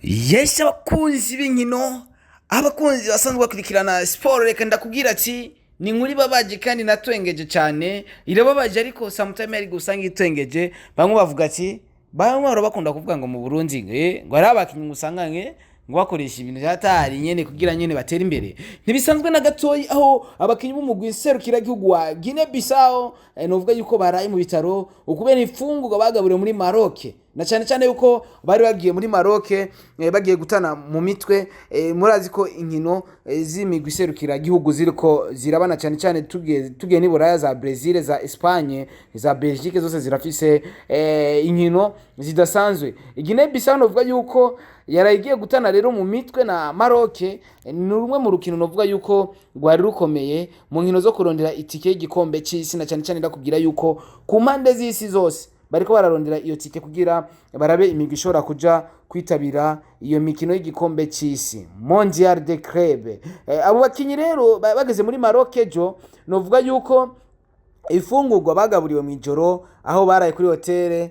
Yes, abakunzi b'inkino, abakunzi basanzwe bakurikirana siporo, reka ndakubwira ati ni nkuri babaje kandi natwengeje cyane. Irababaje ariko sometimes ari gusanga itwengeje. Bamwe bavuga ati bamwe bakunda kuvuga ngo mu Burundi ngo ari abakinyi usanganye ngo bakoresha ibintu byatari nyene kugira nyene batera imbere. Ntibisanzwe na gatoyi aho abakinyi b'umugwi Nserukira Gihugu wa Guinea Bissau novuga yuko baraye mu bitaro ukubera imfungugo bagaburiwe muri Maroc. Na cyane yuko bari bagiye muri Maroc bagiye gutana mu mitwe. Murazi ko inkino z'imigwi Nserukira Gihugu ziriko zirabana cyane tugiye ni Buraya za Brazil, za Espagne, za Belgique, zose zirafise inkino zidasanzwe. Guinea Bissau novuga yuko yaragiye gutana rero mu mitwe na Maroc. Ni rumwe mu rukino novuga yuko rwari rukomeye mu nkino zo kurondera itike y'igikombe cy'isi, na cyane ndakubwira yuko ku mpande z'isi zose bariko bararondera iyo tike kugira barabe imigwi ishobora kuja kwitabira iyo mikino y'igikombe cy'isi Mondial de Club. Abo bakinyi rero bageze muri Maroc ejo novuga yuko ifungurwa bagaburiwe mu ijoro aho baraye kuri hoteli.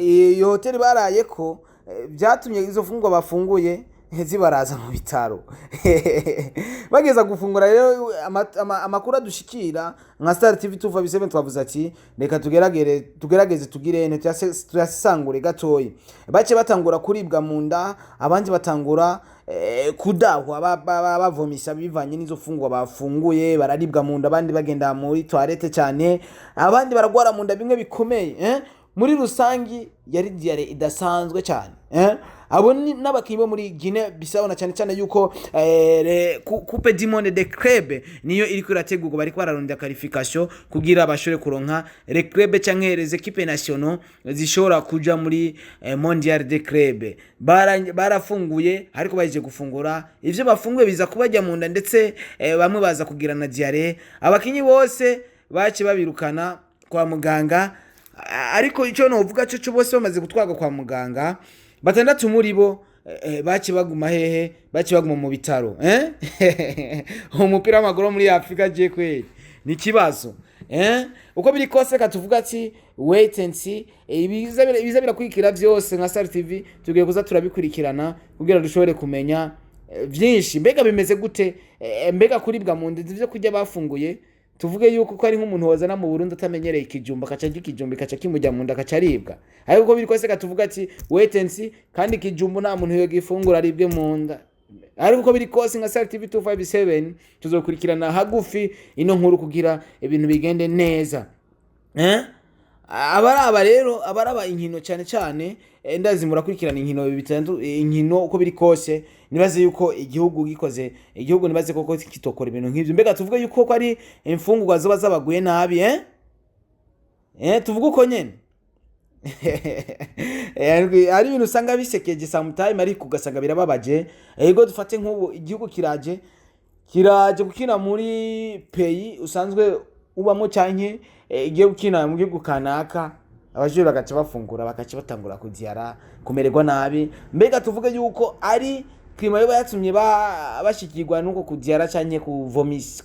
Iyo hoteli baraye ko byatumye izo fungwa bafunguye zibaraza mu bitaro. Bageza gufungura rero amakuru adushikira nka Star TV 257 twavuze ati reka tugerageze tugire tuyasangure gatoyi. Bace batangura kuribwa mu nda, abandi batangura kudahwa bavomisha bivanye n'izo fungwa bafunguye, bararibwa mu nda, abandi bagenda muri toilette cyane, abandi baragwara mu nda bimwe bikomeye. Muri rusangi yari diare idasanzwe cyane. Abo n'abakinyi bo muri Guinea Bissau, na cyane yuko Coupe du Monde de Club niyo iri kurategurwa, bari kwararonda qualification kugira bashore kuronka le club canke les équipes nationaux zishobora kuja muri Mondial de Club. Barafunguye ariko baje gufungura ivyo bafunguye biza kubajya mu nda, ndetse bamwe baza kugira na diare. Abakinyi bose bace babirukana kwa muganga, ariko icyo novuga cyo bose bamaze gutwaga kwa muganga. Batandatu muri bo baci baguma hehe, baci baguma mu bitaro. Umupira w'amaguru muri Afrika je kweli ni kibazo. Uko biri kose katuvuga ati wait and see. Ibiza birakurikira byose nka Star TV tugiye kuza turabikurikirana kugira dushobore kumenya byinshi. Mbega bimeze gute? Mbega kuribwa mu ndezi byo kujya bafunguye, tuvuge yuko ko ari nk'umuntu wazana mu Burundi atamenyereye ikijumba, kaca gikijumba kaca kimujya mu nda kacaribwa. Ariko uko biri kose katuvuga ati wait and see, kandi ikijumbu nta muntu yo gifungura aribwe mu nda. Ariko uko biri kose nka Star TV 257 tuzokurikirana hagufi ino nkuru kugira ibintu bigende neza. Abaraba rero abaraba inkino cyane ndazi murakurikirana inkino bitandu inkino uko biri kose. Nibaze yuko igihugu nibaze koko kitokora ibintu nk'ivyo. Mbega tuvuge yuko ari imfungurwa zoba zabaguye nabi. Tuvuge uko nyene. Ari ibintu usanga bisekeje sometime ariko ugasanga birababaje. Ego dufate nk'ubu igihugu kiraje gukina muri pays usanzwe ubamo cyanke igiye gukina mu gihugu kanaka, abajura bagaca bafungura bakaca batangura kudiara kumererwa nabi. Mbega tuvuge yuko ari klima yo yatumye bashikirwa nuko kudiara cyanke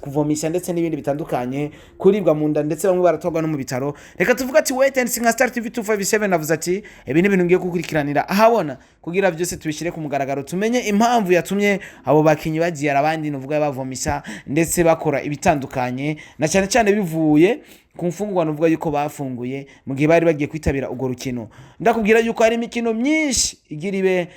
kuvomisha ndetse n'ibindi bitandukanye, kuribwa mu nda, ndetse bamwe baratogwa no mu bitaro. Reka tuvuga ati wait and see nka Star TV 257 navuze ati ibintu ngiye gukurikiranira ahabona kugira byose tubishire ku mugaragaro, tumenye impamvu yatumye abo bakinyi bagiye abandi novuga bavomisha ndetse bakora ibitandukanye, na cyane bivuye ku mfungwa novuga yuko bafunguye mu gihe bari bagiye kwitabira ugo rukino. Ndakubwira yuko hari imikino myinshi igiribe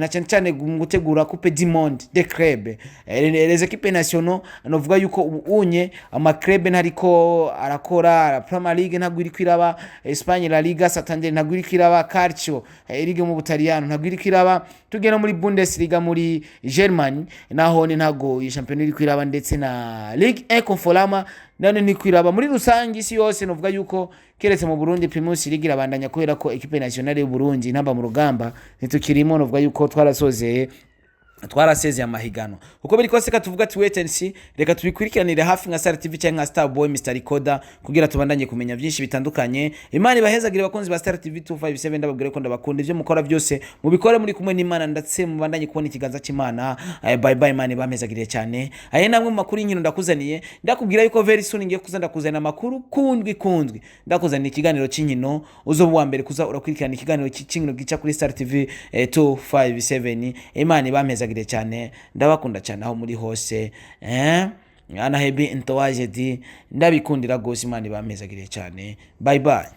na cyane gutegura Coupe du Monde de Club. Les équipes nationaux novuga yuko unye ama club ntariko arakora. Premier League ntabwo iri kwiraba, Espagne La Liga Santander ntabwo iri kwiraba, Calcio Ligue mu Butaliyano ntabwo iri kwiraba, tugena muri Bundesliga muri Germany naho ni ntago iyi champion iri kwiraba, ndetse na Ligue 1 Conforama nane ni kwiraba. Muri rusangi isi yose novuga yuko keretse mu Burundi Primus League irabandanya kubera ko equipe nationale y'u Burundi ntamba mu rugamba nitukirimo. Novuga yuko twarasozeye twarasezeye amahigano uko biri kose katuvuga ati wait and see, reka tubikurikiranire hafi nka Star TV cyangwa nka Star Boy Mr Recorder kugira tubandanye kumenya byinshi bitandukanye. Imana ibahezagire bakunzi ba Star TV 257, ndababwire ko ndabakunda, ibyo mukora byose mubikore muri kumwe n'Imana ndetse mubandanye kubona ikiganza cy'Imana. Bye bye, Imana ibamezagire cyane. Aye namwe mu makuru y'inkino ndakuzaniye, ndakubwira yuko very soon ngiye kuzana amakuru kundwi ndakuzanira ikiganiro cy'inkino uzobu wa mbere kuza urakurikirana ikiganiro cy'inkino gica kuri Star TV 257. Imana ibamezagire cyane, ndabakunda cyane aho muri hose ana hebi intowajedi, ndabikundira gose. Imana ibamezagire cyane. Bye bye.